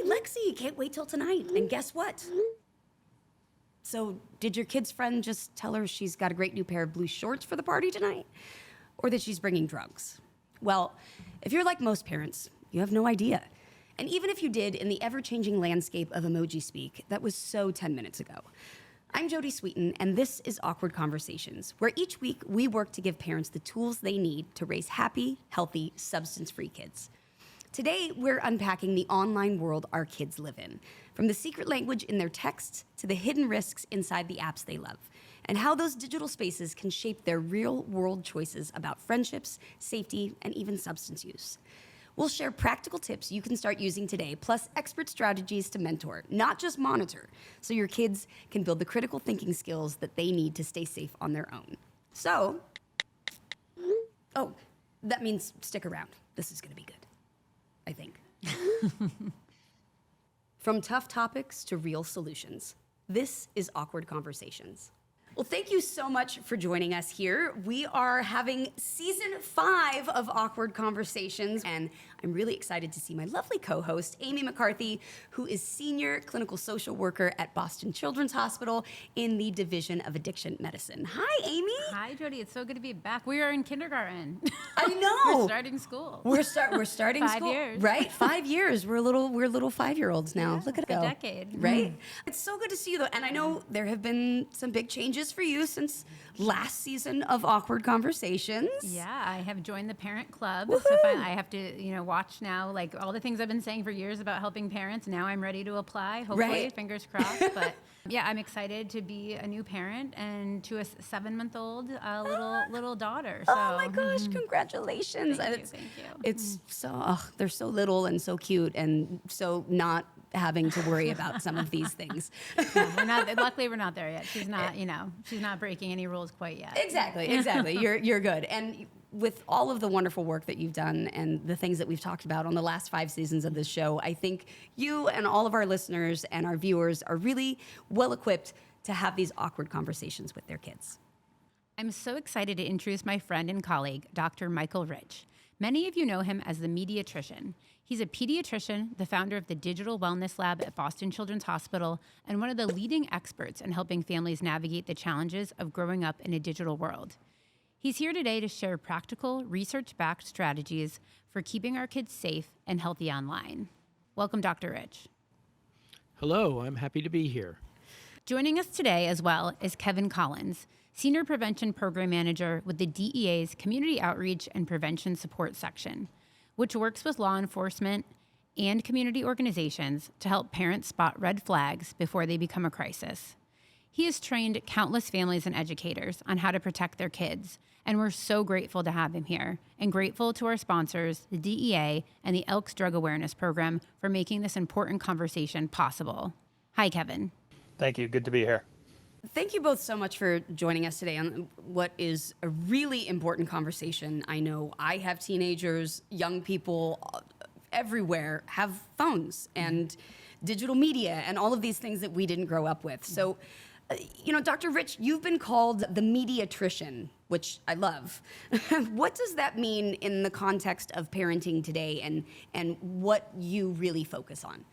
Lexi, can't wait till tonight. And guess what? So did your kid's friend just tell her she's got a great new pair of blue shorts for the party tonight? Or that she's bringing drugs? Well, if you're like most parents, you have no idea. And even if you did, in the ever-changing landscape of emoji speak, that was so 10 minutes ago. I'm Jodie Sweetin, and this is Awkward Conversations, where each week we work to give parents the tools they need to raise happy, healthy, substance-free kids. Today, we're unpacking the online world our kids live in, from the secret language in their texts to the hidden risks inside the apps they love, and how those digital spaces can shape their real-world choices about friendships, safety, and even substance use. We'll share practical tips you can start using today, plus expert strategies to mentor, not just monitor, so your kids can build the critical thinking skills that they need to stay safe on their own. So, that means stick around. This is gonna be good, I think. From tough topics to real solutions, this is Awkward Conversations. Well, thank you so much for joining us here. We are having season 5 of Awkward Conversations, and I'm really excited to see my lovely co-host, Amy McCarthy, who is Senior Clinical Social Worker at Boston Children's Hospital in the Division of Addiction Medicine. Hi, Amy. Hi, Jodie. It's so good to be back. We are in kindergarten. I know. We're starting school. We're starting 5 school. years. Right? 5 years. We're little 5-year-olds now. Yeah, Look at it a go. decade. Right? It's so good to see you, though. And I know there have been some big changes for you since last season of Awkward Conversations. Yeah, I have joined the parent club. Woohoo! So finally, I have to, watch now, like all the things I've been saying for years about helping parents. Now I'm ready to apply, hopefully, Right. fingers crossed. But yeah, I'm excited to be a new parent and to a 7-month-old little daughter. So, Oh my gosh, congratulations. Thank And you. It's so, they're so little and so cute and so not having to worry about some of these things. Yeah, luckily, we're not there yet. She's not, she's not breaking any rules quite yet. Exactly. You're good. And with all of the wonderful work that you've done and the things that we've talked about on the last 5 seasons of this show, I think you and all of our listeners and our viewers are really well equipped to have these awkward conversations with their kids. I'm so excited to introduce my friend and colleague, Dr. Michael Rich. Many of you know him as the Mediatrician. He's a pediatrician, the founder of the Digital Wellness Lab at Boston Children's Hospital, and one of the leading experts in helping families navigate the challenges of growing up in a digital world. He's here today to share practical, research-backed strategies for keeping our kids safe and healthy online. Welcome, Dr. Rich. Hello, I'm happy to be here. Joining us today as well is Kevin Collins, Senior Prevention Program Manager with the DEA's Community Outreach and Prevention Support Section, which works with law enforcement and community organizations to help parents spot red flags before they become a crisis. He has trained countless families and educators on how to protect their kids, and we're so grateful to have him here, and grateful to our sponsors, the DEA and the Elks Drug Awareness Program, for making this important conversation possible. Hi, Kevin. Thank you. Good to be here. Thank you both so much for joining us today on what is a really important conversation. I know I have teenagers, young people everywhere have phones and digital media and all of these things that we didn't grow up with. So, Dr. Rich, you've been called the Mediatrician, which I love. What does that mean in the context of parenting today and what you really focus on?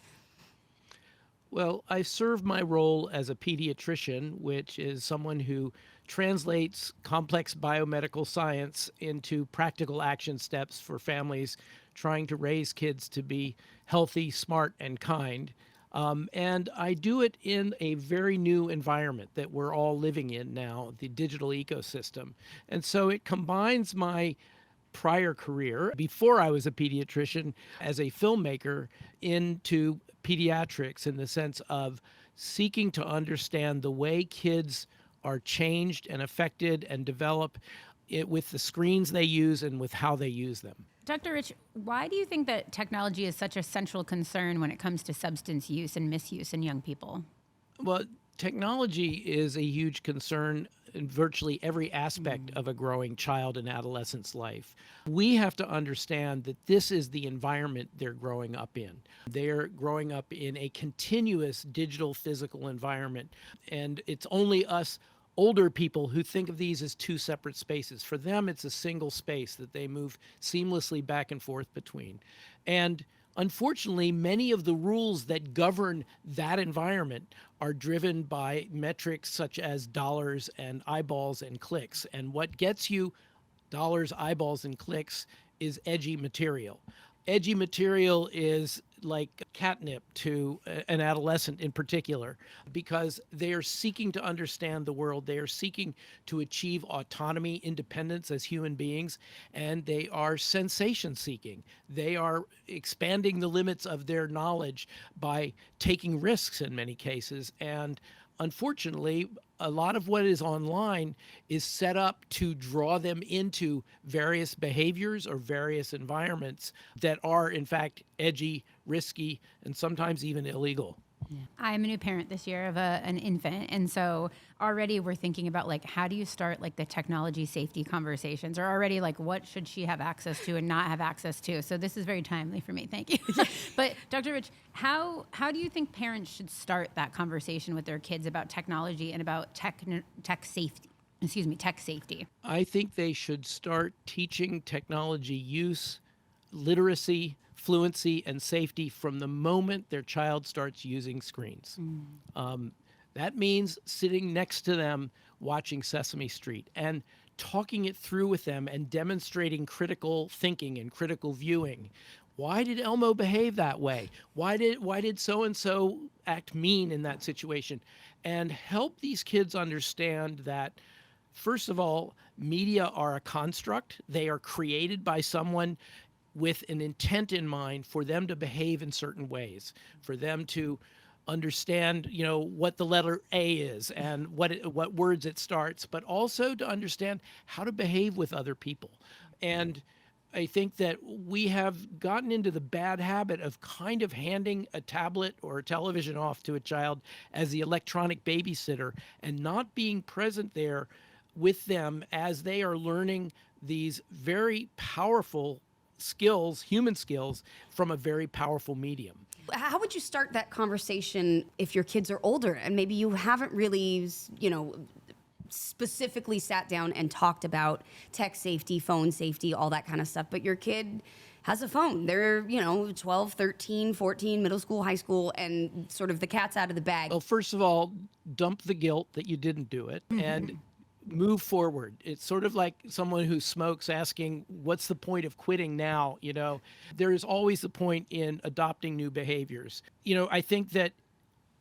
Well, I serve my role as a pediatrician, which is someone who translates complex biomedical science into practical action steps for families trying to raise kids to be healthy, smart, and kind. And I do it in a very new environment that we're all living in now, the digital ecosystem. And so it combines my prior career, before I was a pediatrician, as a filmmaker into pediatrics in the sense of seeking to understand the way kids are changed and affected and develop it with the screens they use and with how they use them. Dr. Rich, why do you think that technology is such a central concern when it comes to substance use and misuse in young people? Well, technology is a huge concern in virtually every aspect of a growing child and adolescent's life. We have to understand that this is the environment they're growing up in. They're growing up in a continuous digital physical environment, and it's only us older people who think of these as 2 separate spaces. For them, it's a single space that they move seamlessly back and forth between. And unfortunately, many of the rules that govern that environment are driven by metrics such as dollars and eyeballs and clicks. And what gets you dollars, eyeballs, and clicks is edgy material. Edgy material is like catnip to an adolescent in particular, because they are seeking to understand the world. They are seeking to achieve autonomy, independence as human beings, and they are sensation seeking. They are expanding the limits of their knowledge by taking risks in many cases. And unfortunately, a lot of what is online is set up to draw them into various behaviors or various environments that are, in fact, edgy, risky, and sometimes even illegal. I'm a new parent this year of an infant, and so already we're thinking about like how do you start like the technology safety conversations, or already like what should she have access to and not have access to. So this is very timely for me. Thank you. But Dr. Rich, how do you think parents should start that conversation with their kids about technology and about tech safety? Tech safety. I think they should start teaching technology use, literacy, fluency, and safety from the moment their child starts using screens. That means sitting next to them watching Sesame Street and talking it through with them and demonstrating critical thinking and critical viewing. Why did Elmo behave that way? Why did so-and-so act mean in that situation? And help these kids understand that, first of all, media are a construct. They are created by someone with an intent in mind for them to behave in certain ways, for them to understand, what the letter A is and what words it starts, but also to understand how to behave with other people. And I think that we have gotten into the bad habit of kind of handing a tablet or a television off to a child as the electronic babysitter and not being present there with them as they are learning these very powerful skills, human skills, from a very powerful medium. How would you start that conversation if your kids are older and maybe you haven't really, specifically sat down and talked about tech safety, phone safety, all that kind of stuff, but your kid has a phone. They're, 12, 13, 14, middle school, high school, and sort of the cat's out of the bag. Well, first of all, dump the guilt that you didn't do it and move forward. It's sort of like someone who smokes asking, what's the point of quitting now? There is always the point in adopting new behaviors. I think that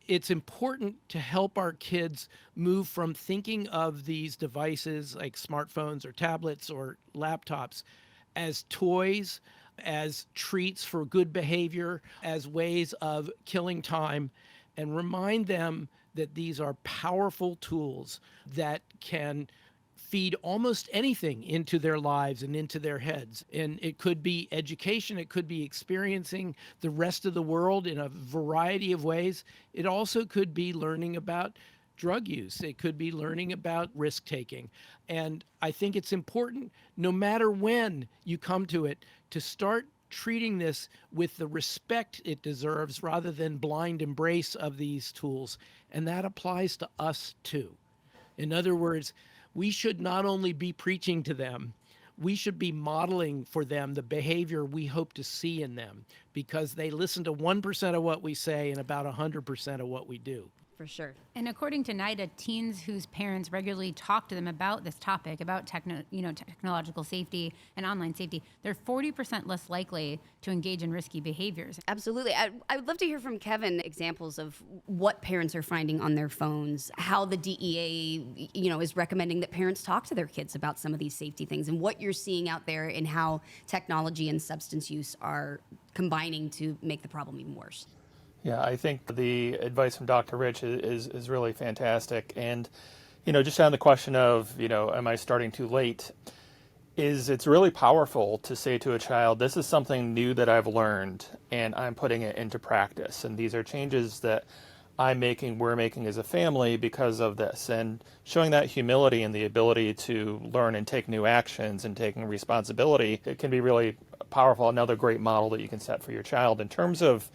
it's important to help our kids move from thinking of these devices like smartphones or tablets or laptops as toys, as treats for good behavior, as ways of killing time, and remind them that these are powerful tools that can feed almost anything into their lives and into their heads. And it could be education, it could be experiencing the rest of the world in a variety of ways. It also could be learning about drug use. It could be learning about risk taking. And I think it's important, no matter when you come to it, to start treating this with the respect it deserves rather than blind embrace of these tools. And that applies to us too. In other words, we should not only be preaching to them, we should be modeling for them the behavior we hope to see in them, because they listen to 1% of what we say and about 100% of what we do. For sure. And according to NIDA, teens whose parents regularly talk to them about this topic, about technological safety and online safety, they're 40% less likely to engage in risky behaviors. Absolutely. I would love to hear from Kevin examples of what parents are finding on their phones, how the DEA, is recommending that parents talk to their kids about some of these safety things, and what you're seeing out there and how technology and substance use are combining to make the problem even worse. Yeah, I think the advice from Dr. Rich is really fantastic. And, just on the question of, am I starting too late, it's really powerful to say to a child, this is something new that I've learned and I'm putting it into practice. And these are changes that we're making as a family because of this. And showing that humility and the ability to learn and take new actions and taking responsibility, it can be really powerful. Another great model that you can set for your child. In terms of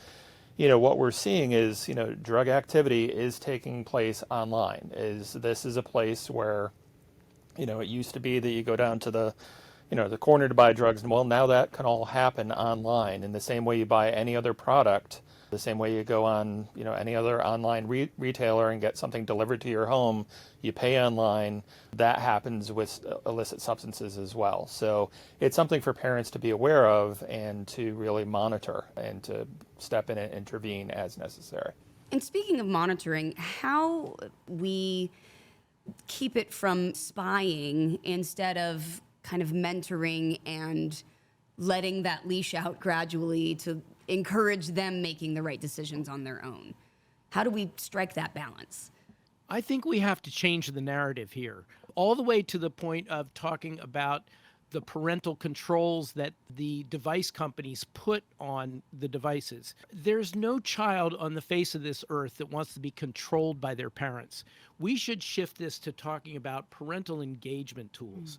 what we're seeing is, drug activity is taking place online. This is a place where, it used to be that you go down to the, the corner to buy drugs. Well, now that can all happen online in the same way you buy any other product, the same way you go on, any other online retailer and get something delivered to your home, you pay online. That happens with illicit substances as well. So it's something for parents to be aware of and to really monitor and to step in and intervene as necessary. And speaking of monitoring, how we keep it from spying instead of kind of mentoring and letting that leash out gradually to encourage them making the right decisions on their own. How do we strike that balance? I think we have to change the narrative here, all the way to the point of talking about the parental controls that the device companies put on the devices. There's no child on the face of this earth that wants to be controlled by their parents. We should shift this to talking about parental engagement tools.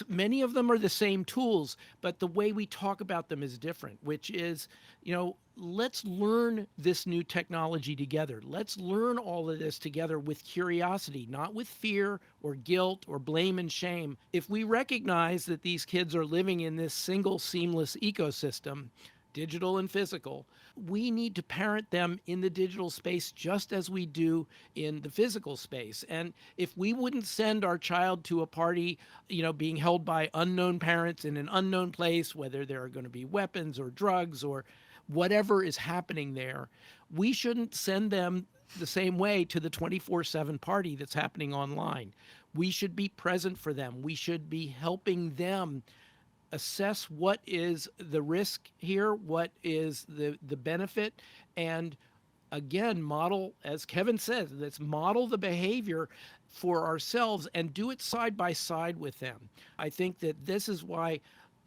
Many of them are the same tools, but the way we talk about them is different, which is, let's learn this new technology together. Let's learn all of this together with curiosity, not with fear or guilt or blame and shame. If we recognize that these kids are living in this single seamless ecosystem, digital and physical, we need to parent them in the digital space just as we do in the physical space. And if we wouldn't send our child to a party, being held by unknown parents in an unknown place, whether there are going to be weapons or drugs or whatever is happening there, we shouldn't send them the same way to the 24/7 party that's happening online. We should be present for them. We should be helping them assess what is the risk here, what is the benefit, and again, model, as Kevin says, let's model the behavior for ourselves and do it side by side with them. I think that this is why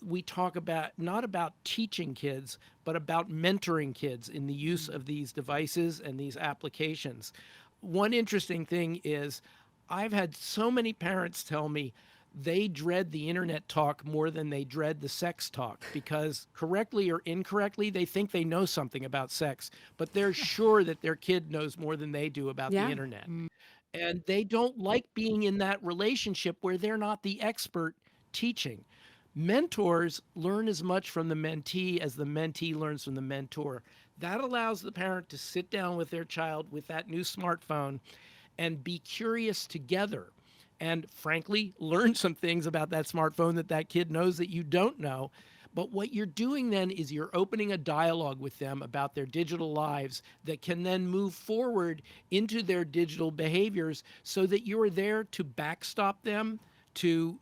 we talk about not about teaching kids, but about mentoring kids in the use of these devices and these applications. One interesting thing is I've had so many parents tell me they dread the internet talk more than they dread the sex talk because correctly or incorrectly, they think they know something about sex, but they're sure that their kid knows more than they do about the internet. And they don't like being in that relationship where they're not the expert teaching. Mentors learn as much from the mentee as the mentee learns from the mentor. That allows the parent to sit down with their child with that new smartphone and be curious together. And frankly, learn some things about that smartphone that kid knows that you don't know. But what you're doing then is you're opening a dialogue with them about their digital lives that can then move forward into their digital behaviors so that you're there to backstop them, to,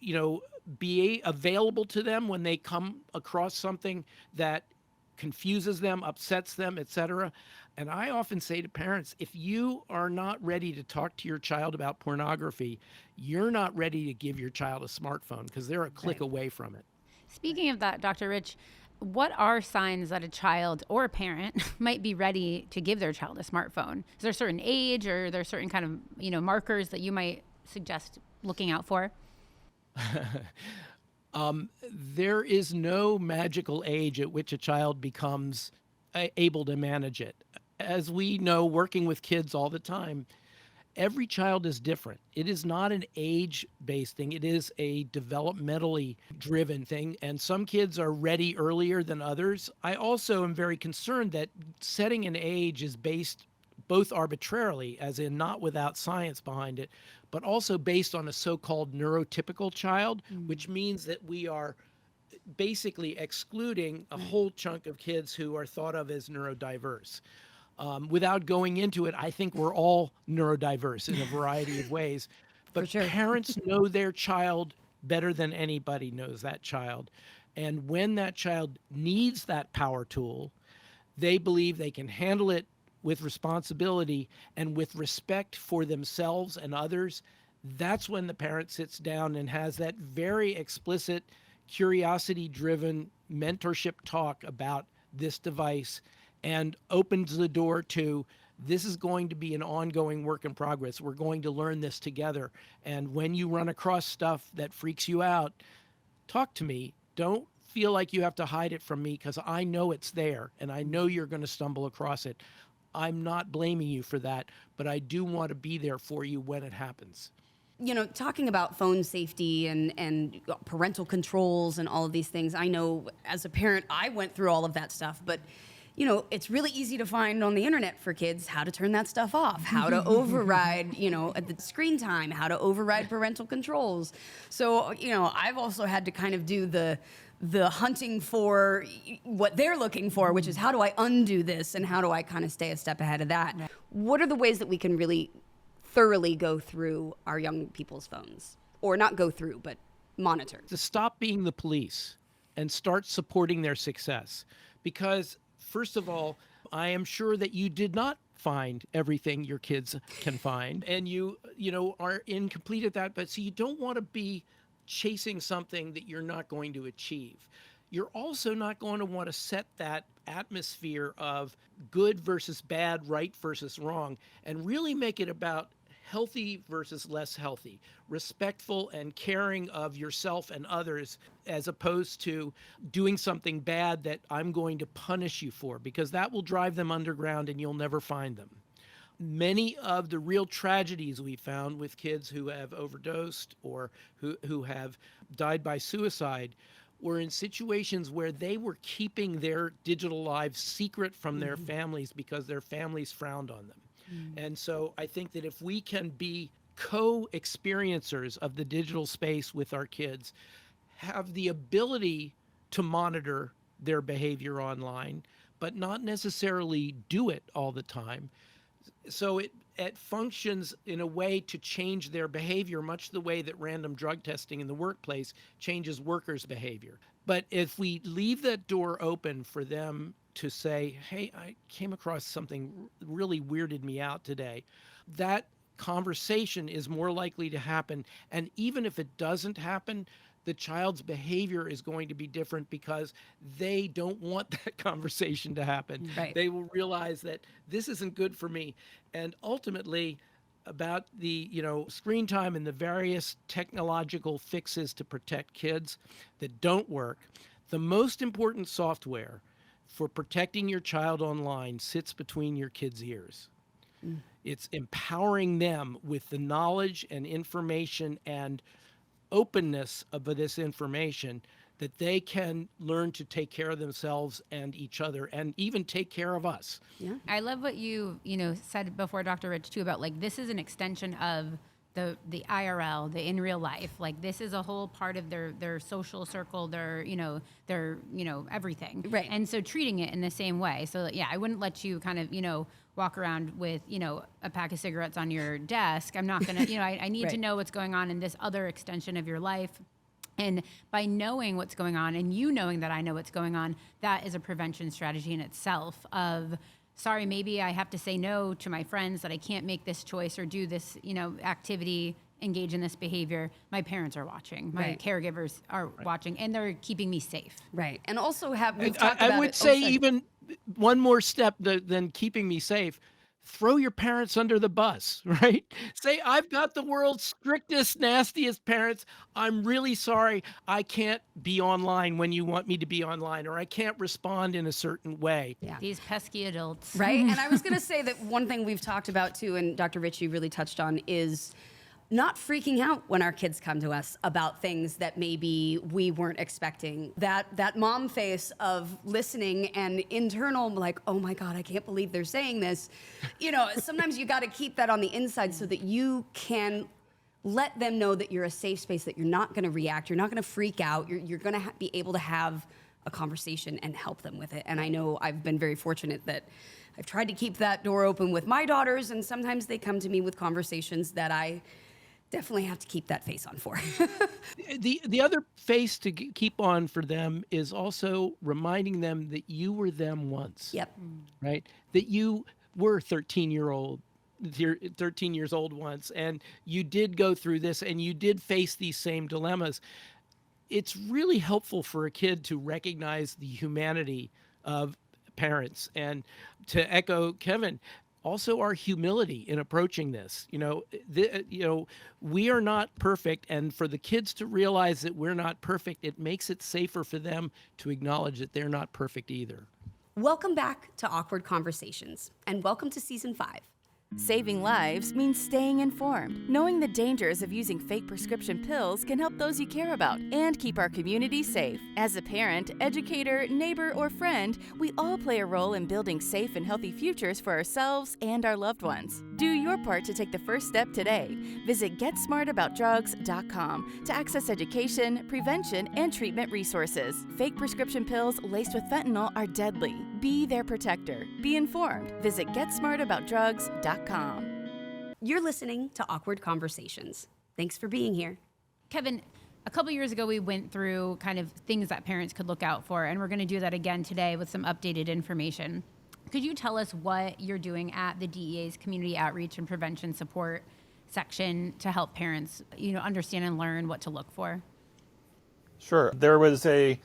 be available to them when they come across something that confuses them, upsets them, etc. And I often say to parents, if you are not ready to talk to your child about pornography, you're not ready to give your child a smartphone because they're a click away from it. Speaking of that, Dr. Rich, what are signs that a child or a parent might be ready to give their child a smartphone? Is there a certain age or are there certain kind of, markers that you might suggest looking out for? There is no magical age at which a child becomes able to manage it. As we know, working with kids all the time, every child is different. It is not an age-based thing. It is a developmentally driven thing, and some kids are ready earlier than others. I also am very concerned that setting an age is based both arbitrarily, as in not without science behind it, but also based on a so-called neurotypical child, which means that we are basically excluding a whole chunk of kids who are thought of as neurodiverse. Without going into it, I think we're all neurodiverse in a variety of ways, but parents know their child better than anybody knows that child. And when that child needs that power tool, they believe they can handle it with responsibility and with respect for themselves and others. That's when the parent sits down and has that very explicit, curiosity-driven mentorship talk about this device and opens the door to, this is going to be an ongoing work in progress. We're going to learn this together. And when you run across stuff that freaks you out, talk to me. Don't feel like you have to hide it from me because I know it's there and I know you're going to stumble across it. I'm not blaming you for that, but I do want to be there for you when it happens. talking about phone safety and parental controls and all of these things, I know as a parent, I went through all of that stuff, but it's really easy to find on the internet for kids how to turn that stuff off, how to override, at the screen time, how to override parental controls. So, I've also had to kind of do the hunting for what they're looking for, which is how do I undo this and how do I kind of stay a step ahead of that? Right. What are the ways that we can really thoroughly go through our young people's phones? Or not go through, but monitor. To stop being the police and start supporting their success. Because first of all, I am sure that you did not find everything your kids can find, and you are incomplete at that. But so you don't want to be chasing something that you're not going to achieve. You're also not going to want to set that atmosphere of good versus bad, right versus wrong, and really make it about healthy versus less healthy, respectful and caring of yourself and others, as opposed to doing something bad that I'm going to punish you for, because that will drive them underground and you'll never find them. Many of the real tragedies we found with kids who have overdosed or who have died by suicide were in situations where they were keeping their digital lives secret from their families because their families frowned on them. And so I think that if we can be co-experiencers of the digital space with our kids, have the ability to monitor their behavior online, but not necessarily do it all the time. So it functions in a way to change their behavior, much the way that random drug testing in the workplace changes workers' behavior. But if we leave that door open for them to say, hey, I came across something really weirded me out today, that conversation is more likely to happen. And even if it doesn't happen, the child's behavior is going to be different because they don't want that conversation to happen. Right. They will realize that this isn't good for me. And ultimately, about the screen time and the various technological fixes to protect kids that don't work, the most important software for protecting your child online sits between your kids' ears. It's empowering them with the knowledge and information and openness of this information that they can learn to take care of themselves and each other and even take care of us. Yeah. I love what you said before, Dr. Rich, too, about like this is an extension of the IRL, the in real life. Like this is a whole part of their social circle, their everything. Right. And so treating it in the same way. So yeah, I wouldn't let you kind of, walk around with, a pack of cigarettes on your desk. I'm not going to, I need Right. to know what's going on in this other extension of your life. And by knowing what's going on and you knowing that I know what's going on, that is a prevention strategy in itself of, sorry, maybe I have to say no to my friends that I can't make this choice or do this, activity, engage in this behavior. My parents are watching. My Right. caregivers are watching, and they're keeping me safe. Right. And also we've And talked I about would it. say sorry. even one more step than keeping me safe. Throw your parents under the bus, right? Say, I've got the world's strictest, nastiest parents. I'm really sorry. I can't be online when you want me to be online, or I can't respond in a certain way. Yeah. These pesky adults. Right. And I was going to say that one thing we've talked about too, and Dr. Ritchie really touched on, is not freaking out when our kids come to us about things that maybe we weren't expecting. That mom face of listening and internal, like, oh my God, I can't believe they're saying this. Sometimes you got to keep that on the inside so that you can let them know that you're a safe space, that you're not going to react, you're not going to freak out, you're going to be able to have a conversation and help them with it. And I know I've been very fortunate that I've tried to keep that door open with my daughters, and sometimes they come to me with conversations that I definitely have to keep that face on for. The other face to keep on for them is also reminding them that you were them once. Yep. Right? That you were 13 years old once, and you did go through this, and you did face these same dilemmas. It's really helpful for a kid to recognize the humanity of parents, and to echo Kevin, also our humility in approaching this. We are not perfect, and for the kids to realize that we're not perfect, it makes it safer for them to acknowledge that they're not perfect either. Welcome back to Awkward Conversations, and welcome to Season 5. Saving lives means staying informed. Knowing the dangers of using fake prescription pills can help those you care about and keep our community safe. As a parent, educator, neighbor, or friend, we all play a role in building safe and healthy futures for ourselves and our loved ones. Do your part to take the first step today. Visit GetSmartAboutDrugs.com to access education, prevention, and treatment resources. Fake prescription pills laced with fentanyl are deadly. Be their protector. Be informed. Visit GetSmartAboutDrugs.com. You're listening to Awkward Conversations. Thanks for being here. Kevin, a couple years ago, we went through kind of things that parents could look out for, and we're going to do that again today with some updated information. Could you tell us what you're doing at the DEA's Community Outreach and Prevention Support section to help parents, understand and learn what to look for? Sure. There is a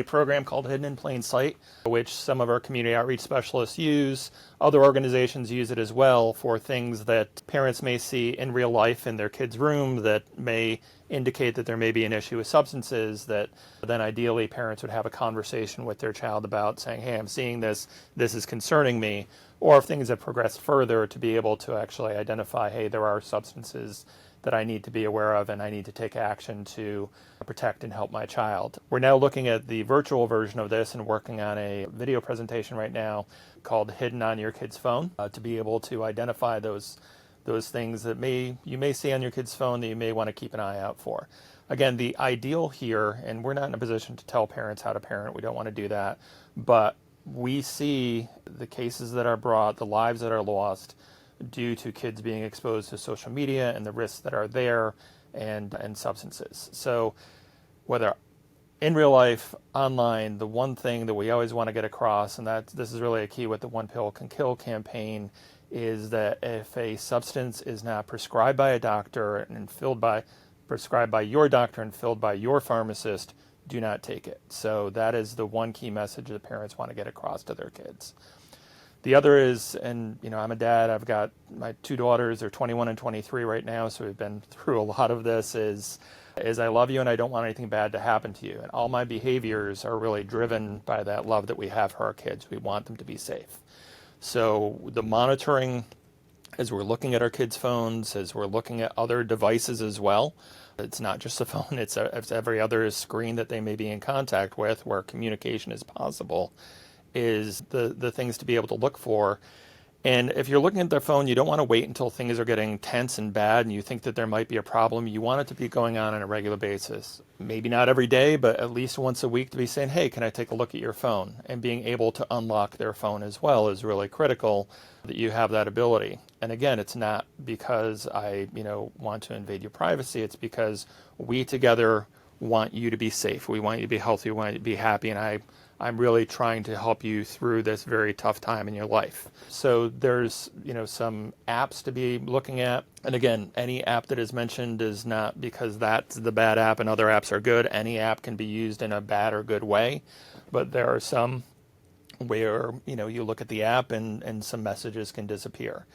program called Hidden in Plain Sight, which some of our community outreach specialists use. Other organizations use it as well for things that parents may see in real life in their kids' room that may indicate that there may be an issue with substances, that then ideally parents would have a conversation with their child about saying, hey, I'm seeing this is concerning me. Or if things have progressed further, to be able to actually identify, hey, there are substances that I need to be aware of and I need to take action to protect and help my child. We're now looking at the virtual version of this and working on a video presentation right now called Hidden on Your Kid's Phone to be able to identify those things that you may see on your kid's phone that you may want to keep an eye out for. Again, the ideal here, and we're not in a position to tell parents how to parent, we don't want to do that, but we see the cases that are brought, the lives that are lost due to kids being exposed to social media and the risks that are there and substances. So whether in real life, online, the one thing that we always want to get across, and this is really a key with the One Pill Can Kill campaign, is that if a substance is not prescribed by a doctor and prescribed by your doctor and filled by your pharmacist, do not take it. So that is the one key message that parents want to get across to their kids. The other is, and I'm a dad, I've got my two daughters, they're 21 and 23 right now, so we've been through a lot of this, is I love you and I don't want anything bad to happen to you. And all my behaviors are really driven by that love that we have for our kids. We want them to be safe. So the monitoring, as we're looking at our kids' phones, as we're looking at other devices as well, it's not just a phone, it's every other screen that they may be in contact with where communication is possible, is the things to be able to look for. And if you're looking at their phone, you don't want to wait until things are getting tense and bad and you think that there might be a problem. You want it to be going on a regular basis. Maybe not every day, but at least once a week to be saying, hey, can I take a look at your phone? And being able to unlock their phone as well is really critical, that you have that ability. And again, it's not because I want to invade your privacy. It's because we together want you to be safe. We want you to be healthy. We want you to be happy. And I'm really trying to help you through this very tough time in your life. So there's, some apps to be looking at. And again, any app that is mentioned is not because that's the bad app and other apps are good. Any app can be used in a bad or good way. But there are some where, you look at the app and some messages can disappear.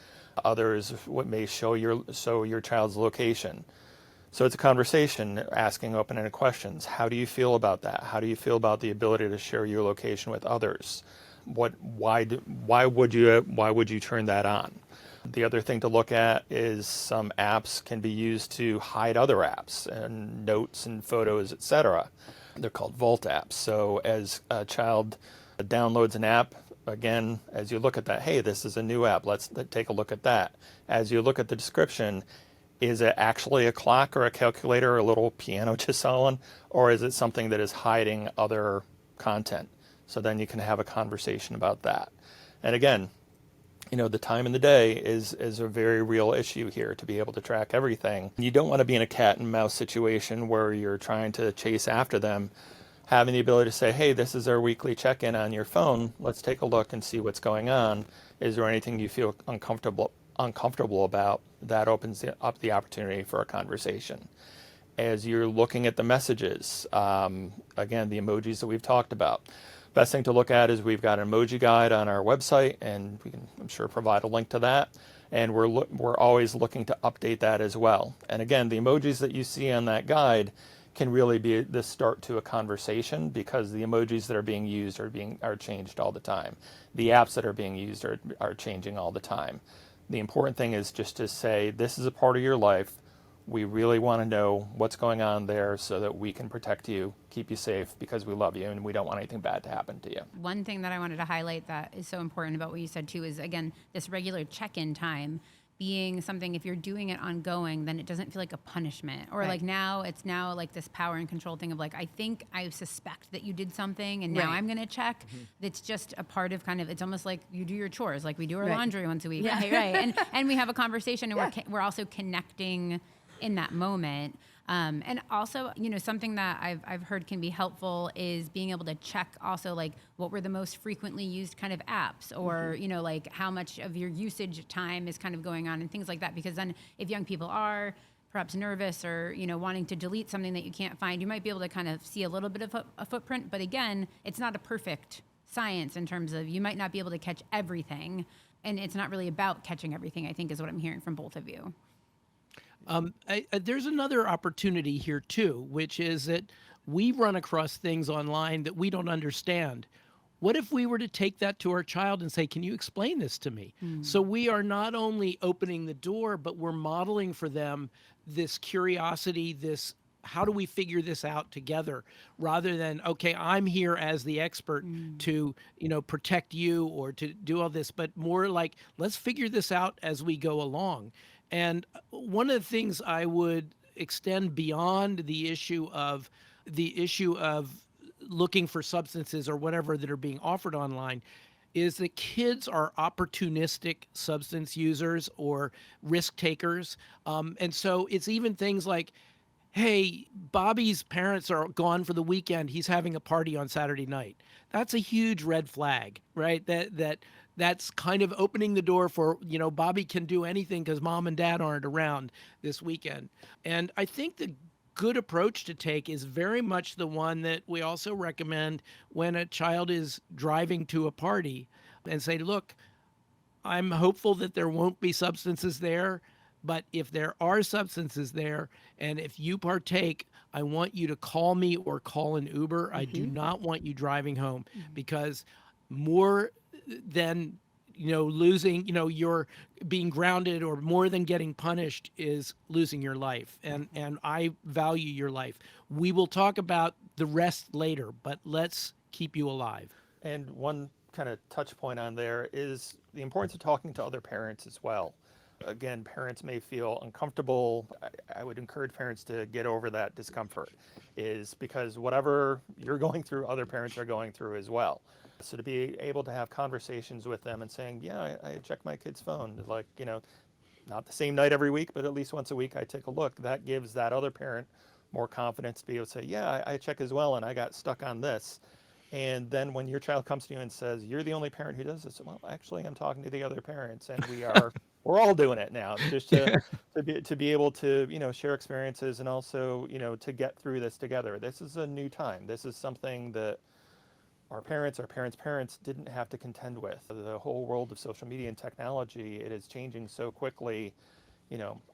Others, what may show your child's location. So it's a conversation, asking open-ended questions. How do you feel about that? How do you feel about the ability to share your location with others? Why would you turn that on? The other thing to look at is some apps can be used to hide other apps and notes and photos, etc. They're called vault apps. So as a child downloads an app, again, as you look at that, hey, this is a new app, let's take a look at that. As you look at the description, is it actually a clock or a calculator or a little piano to sew on, or is it something that is hiding other content? So then you can have a conversation about that. And again, the time in the day is a very real issue here to be able to track everything. You don't want to be in a cat and mouse situation where you're trying to chase after them. Having the ability to say, hey, this is our weekly check-in on your phone. Let's take a look and see what's going on. Is there anything you feel uncomfortable about? That opens up the opportunity for a conversation. As you're looking at the messages, again, the emojis that we've talked about. Best thing to look at is we've got an emoji guide on our website, and we can, I'm sure, provide a link to that. And we're always looking to update that as well. And again, the emojis that you see on that guide can really be the start to a conversation, because the emojis that are being used are changed all the time. The apps that are being used are changing all the time. The important thing is just to say, this is a part of your life. We really want to know what's going on there so that we can protect you, keep you safe, because we love you and we don't want anything bad to happen to you. One thing that I wanted to highlight that is so important about what you said too is, again, this regular check-in time being something, if you're doing it ongoing, then it doesn't feel like a punishment. Or like it's now like this power and control thing of like, I suspect that you did something and now I'm going to check. It's just a part of kind of, it's almost like you do your chores, like we do our laundry once a week. Yeah. Right. And we have a conversation and we're also connecting in that moment. And also, something that I've heard can be helpful is being able to check also like what were the most frequently used kind of apps or, like how much of your usage time is kind of going on and things like that. Because then if young people are perhaps nervous or, wanting to delete something that you can't find, you might be able to kind of see a little bit of a footprint. But again, it's not a perfect science in terms of you might not be able to catch everything. And it's not really about catching everything, I think is what I'm hearing from both of you. There's another opportunity here too, which is that we run across things online that we don't understand. What if we were to take that to our child and say, can you explain this to me? So we are not only opening the door, but we're modeling for them this curiosity, this how do we figure this out together rather than, okay, I'm here as the expert to, protect you or to do all this, but more like, let's figure this out as we go along. And one of the things I would extend beyond the issue of looking for substances or whatever that are being offered online is that kids are opportunistic substance users or risk takers. And so it's even things like, hey, Bobby's parents are gone for the weekend. He's having a party on Saturday night. That's a huge red flag, right? That's kind of opening the door for, Bobby can do anything because mom and dad aren't around this weekend. And I think the good approach to take is very much the one that we also recommend when a child is driving to a party and say, look, I'm hopeful that there won't be substances there, but if there are substances there and if you partake, I want you to call me or call an Uber. I do not want you driving home because more than losing, you're being grounded or more than getting punished is losing your life. And I value your life. We will talk about the rest later, but let's keep you alive. And one kind of touch point on there is the importance of talking to other parents as well. Again, parents may feel uncomfortable. I would encourage parents to get over that discomfort, is because whatever you're going through, other parents are going through as well. So to be able to have conversations with them and saying, yeah, I check my kid's phone, like, not the same night every week, but at least once a week I take a look. That gives that other parent more confidence to be able to say, yeah, I check as well and I got stuck on this. And then when your child comes to you and says, you're the only parent who does this, well, actually, I'm talking to the other parents and we're all doing it now, just to be able to, share experiences and also, to get through this together. This is a new time. This is something that our parents' parents didn't have to contend with. The whole world of social media and technology, it is changing so quickly.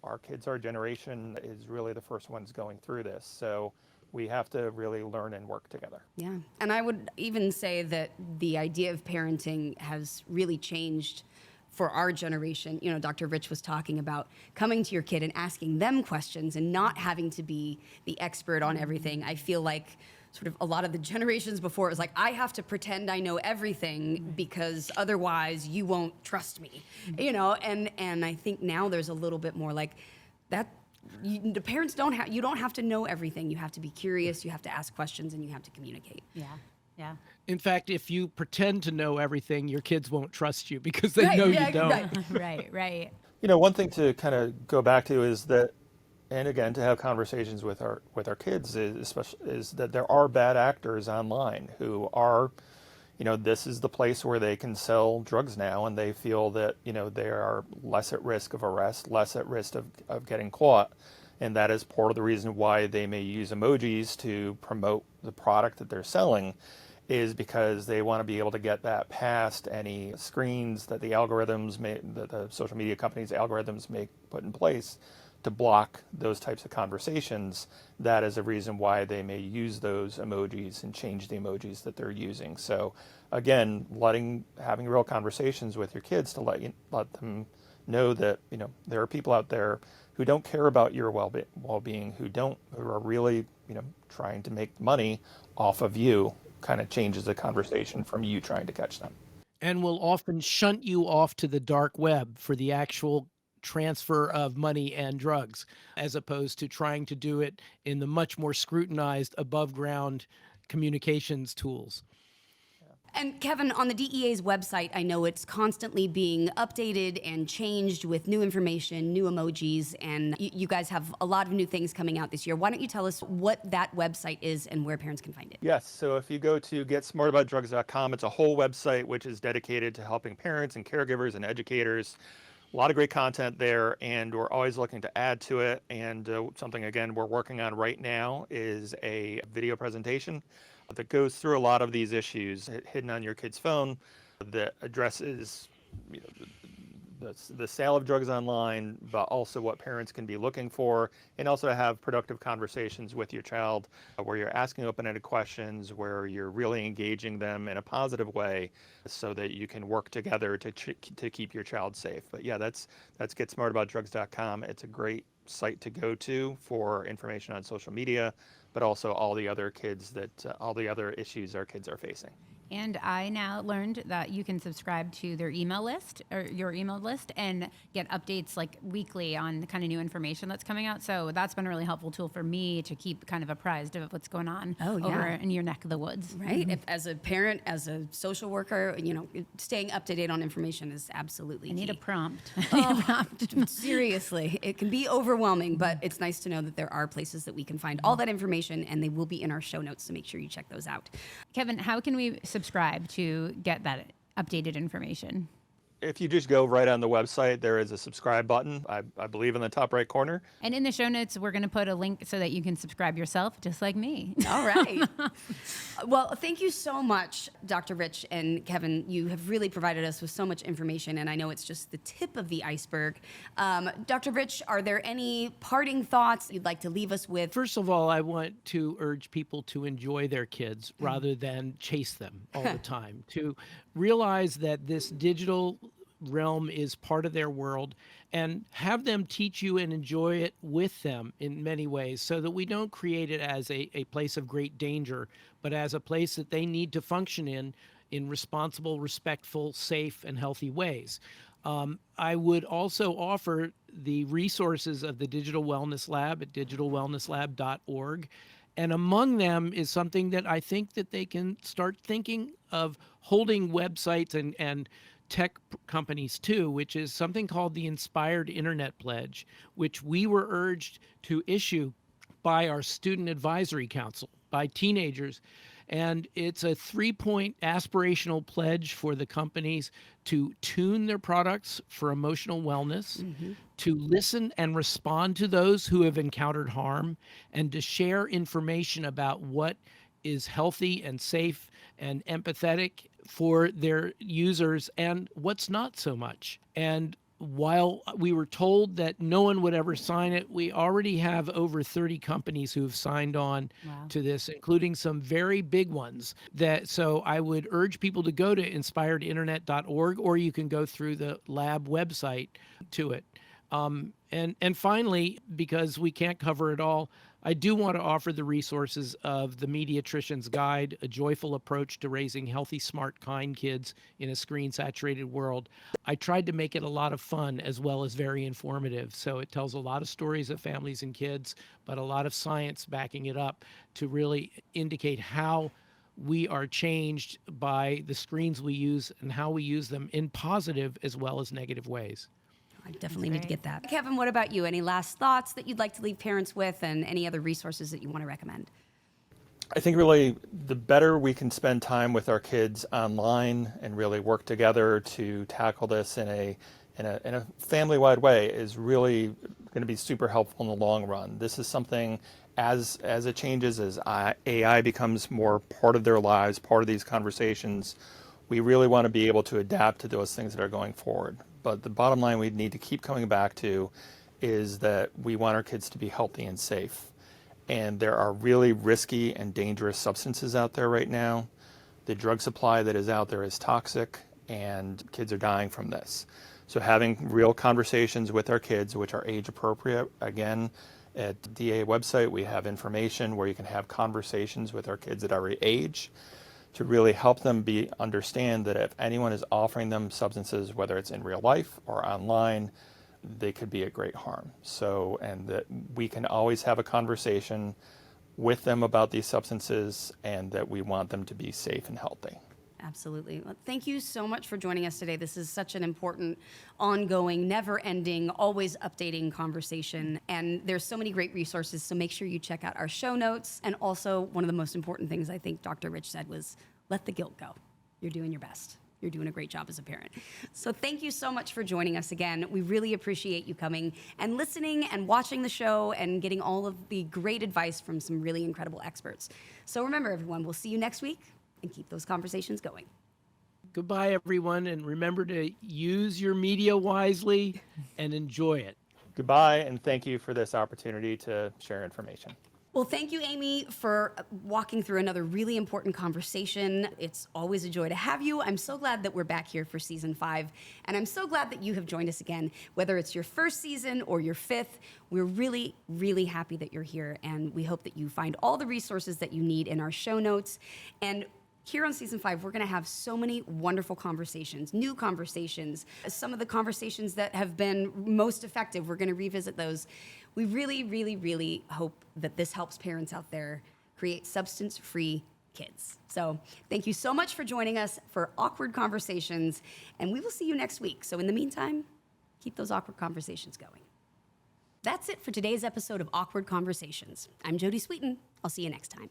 Our kids, our generation is really the first ones going through this. So we have to really learn and work together. Yeah. And I would even say that the idea of parenting has really changed for our generation. Dr. Rich was talking about coming to your kid and asking them questions and not having to be the expert on everything. I feel like sort of a lot of the generations before, it was like, I have to pretend I know everything because otherwise you won't trust me, and I think now there's a little bit more like that. The parents you don't have to know everything. You have to be curious, you have to ask questions, and you have to communicate. Yeah. In fact, if you pretend to know everything, your kids won't trust you because they know you don't. Right. One thing to kind of go back to is that, and again, to have conversations with our kids is that there are bad actors online who are, this is the place where they can sell drugs now, and they feel that, they are less at risk of arrest, less at risk of getting caught. And that is part of the reason why they may use emojis to promote the product that they're selling, is because they want to be able to get that past any screens that the social media companies' algorithms may put in place to block those types of conversations, that is a reason why they may use those emojis and change the emojis that they're using. So again, having real conversations with your kids to let them know that, there are people out there who don't care about your well-being, who are really, trying to make money off of you, kind of changes the conversation from you trying to catch them. And will often shunt you off to the dark web for the actual transfer of money and drugs, as opposed to trying to do it in the much more scrutinized above ground communications tools. And Kevin, on the DEA's website, I know it's constantly being updated and changed with new information, new emojis, and you guys have a lot of new things coming out this year. Why don't you tell us what that website is and where parents can find it? Yes, so if you go to getsmartaboutdrugs.com, it's a whole website which is dedicated to helping parents and caregivers and educators. A lot of great content there, and we're always looking to add to it. And something, again, we're working on right now is a video presentation that goes through a lot of these issues hidden on your kid's phone that addresses the sale of drugs online, but also what parents can be looking for, and also to have productive conversations with your child where you're asking open-ended questions, where you're really engaging them in a positive way so that you can work together to keep your child safe. But yeah, that's getsmartaboutdrugs.com. It's a great site to go to for information on social media, but also all the other issues our kids are facing. And I now learned that you can subscribe to their email list or your email list and get updates like weekly on the kind of new information that's coming out. So that's been a really helpful tool for me to keep kind of apprised of what's going on over in your neck of the woods. Right. Mm-hmm. If, as a parent, as a social worker, staying up to date on information is absolutely I need key. a prompt. Seriously, it can be overwhelming, but it's nice to know that there are places that we can find all that information, and they will be in our show notes, so make sure you check those out. Kevin, how can we subscribe to get that updated information? If you just go right on the website, there is a subscribe button, I believe in the top right corner. And in the show notes, we're going to put a link so that you can subscribe yourself, just like me. All right. Well, thank you so much, Dr. Rich and Kevin. You have really provided us with so much information, and I know it's just the tip of the iceberg. Dr. Rich, are there any parting thoughts you'd like to leave us with? First of all, I want to urge people to enjoy their kids rather than chase them all the time, to realize that this digital realm is part of their world, and have them teach you and enjoy it with them in many ways, so that we don't create it as a place of great danger, but as a place that they need to function in responsible, respectful, safe, and healthy ways. I would also offer the resources of the Digital Wellness Lab at digitalwellnesslab.org. And among them is something that I think that they can start thinking of holding websites and tech companies too, which is something called the Inspired Internet Pledge, which we were urged to issue by our Student Advisory Council, by teenagers. And it's a 3-point aspirational pledge for the companies to tune their products for emotional wellness, to listen and respond to those who have encountered harm, and to share information about what is healthy and safe and empathetic for their users and what's not so much. And while we were told that no one would ever sign it, we already have over 30 companies who have signed on to this, including some very big ones. So I would urge people to go to inspiredinternet.org, or you can go through the lab website to it. And finally, because we can't cover it all, I do want to offer the resources of the Mediatrician's Guide, A Joyful Approach to Raising Healthy, Smart, Kind Kids in a Screen-Saturated World. I tried to make it a lot of fun as well as very informative. So it tells a lot of stories of families and kids, but a lot of science backing it up to really indicate how we are changed by the screens we use and how we use them in positive as well as negative ways. I definitely need to get that. Kevin, what about you? Any last thoughts that you'd like to leave parents with, and any other resources that you want to recommend? I think really the better we can spend time with our kids online and really work together to tackle this in a family-wide way is really going to be super helpful in the long run. This is something as it changes, as AI becomes more part of their lives, part of these conversations, we really want to be able to adapt to those things that are going forward. But the bottom line we need to keep coming back to is that we want our kids to be healthy and safe. And there are really risky and dangerous substances out there right now. The drug supply that is out there is toxic, and kids are dying from this. So having real conversations with our kids, which are age appropriate, again, at the DA website, we have information where you can have conversations with our kids at every age to really help them understand that if anyone is offering them substances, whether it's in real life or online, they could be at great harm. So, and that we can always have a conversation with them about these substances, and that we want them to be safe and healthy. Absolutely. Well, thank you so much for joining us today. This is such an important, ongoing, never-ending, always updating conversation. And there's so many great resources, so make sure you check out our show notes. And also, one of the most important things I think Dr. Rich said was, let the guilt go. You're doing your best. You're doing a great job as a parent. So thank you so much for joining us again. We really appreciate you coming and listening and watching the show and getting all of the great advice from some really incredible experts. So remember, everyone, we'll see you next week, and keep those conversations going. Goodbye, everyone, and remember to use your media wisely and enjoy it. Goodbye, and thank you for this opportunity to share information. Well, thank you, Amy, for walking through another really important conversation. It's always a joy to have you. I'm so glad that we're back here for season 5, and I'm so glad that you have joined us again, whether it's your first season or your 5th. We're really, really happy that you're here, and we hope that you find all the resources that you need in our show notes. And here on season 5, we're going to have so many wonderful conversations, new conversations, some of the conversations that have been most effective. We're going to revisit those. We really, really, really hope that this helps parents out there create substance-free kids. So thank you so much for joining us for Awkward Conversations, and we will see you next week. So in the meantime, keep those awkward conversations going. That's it for today's episode of Awkward Conversations. I'm Jodie Sweetin. I'll see you next time.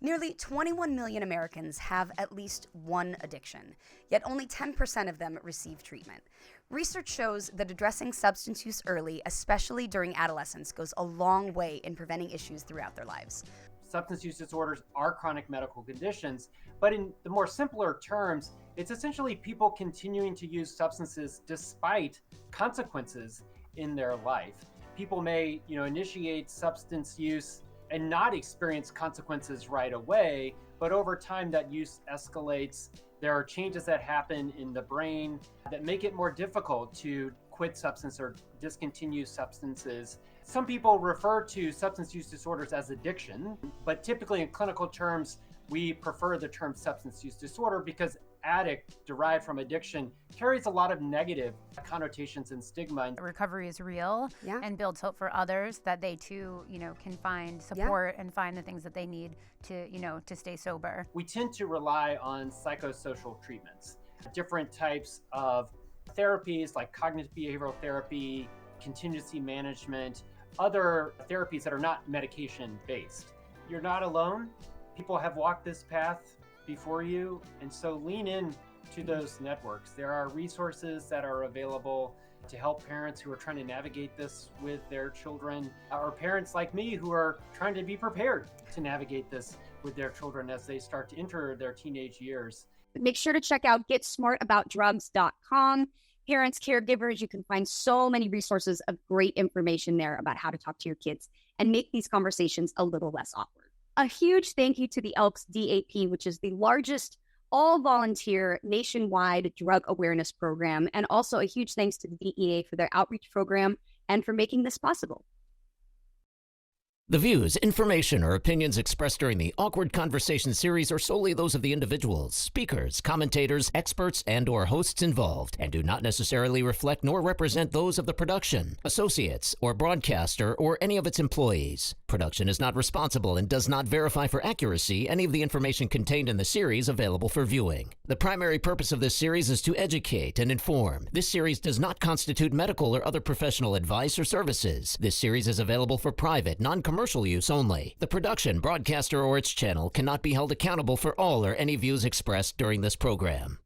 Nearly 21 million Americans have at least one addiction, yet only 10% of them receive treatment. Research shows that addressing substance use early, especially during adolescence, goes a long way in preventing issues throughout their lives. Substance use disorders are chronic medical conditions, but in the more simpler terms, it's essentially people continuing to use substances despite consequences in their life. People may, initiate substance use and not experience consequences right away, but over time that use escalates. There are changes that happen in the brain that make it more difficult to quit substance or discontinue substances. Some people refer to substance use disorders as addiction, but typically in clinical terms, we prefer the term substance use disorder because addict, derived from addiction, carries a lot of negative connotations and stigma. Recovery is real Yeah. and builds hope for others that they too, can find support and find the things that they need to, to stay sober. We tend to rely on psychosocial treatments, different types of therapies like cognitive behavioral therapy, contingency management, other therapies that are not medication based. You're not alone. People have walked this path before you, and so lean in to those networks. There are resources that are available to help parents who are trying to navigate this with their children, or parents like me who are trying to be prepared to navigate this with their children as they start to enter their teenage years. Make sure to check out GetSmartAboutDrugs.com. Parents, caregivers, you can find so many resources of great information there about how to talk to your kids and make these conversations a little less awkward. A huge thank you to the Elks DAP, which is the largest all-volunteer nationwide drug awareness program, and also a huge thanks to the DEA for their outreach program and for making this possible. The views, information, or opinions expressed during the Awkward Conversation series are solely those of the individuals, speakers, commentators, experts, and/or hosts involved, and do not necessarily reflect nor represent those of the production, associates, or broadcaster, or any of its employees. Production is not responsible and does not verify for accuracy any of the information contained in the series available for viewing. The primary purpose of this series is to educate and inform. This series does not constitute medical or other professional advice or services. This series is available for private, non-commercial use only. The production, broadcaster, or its channel cannot be held accountable for all or any views expressed during this program.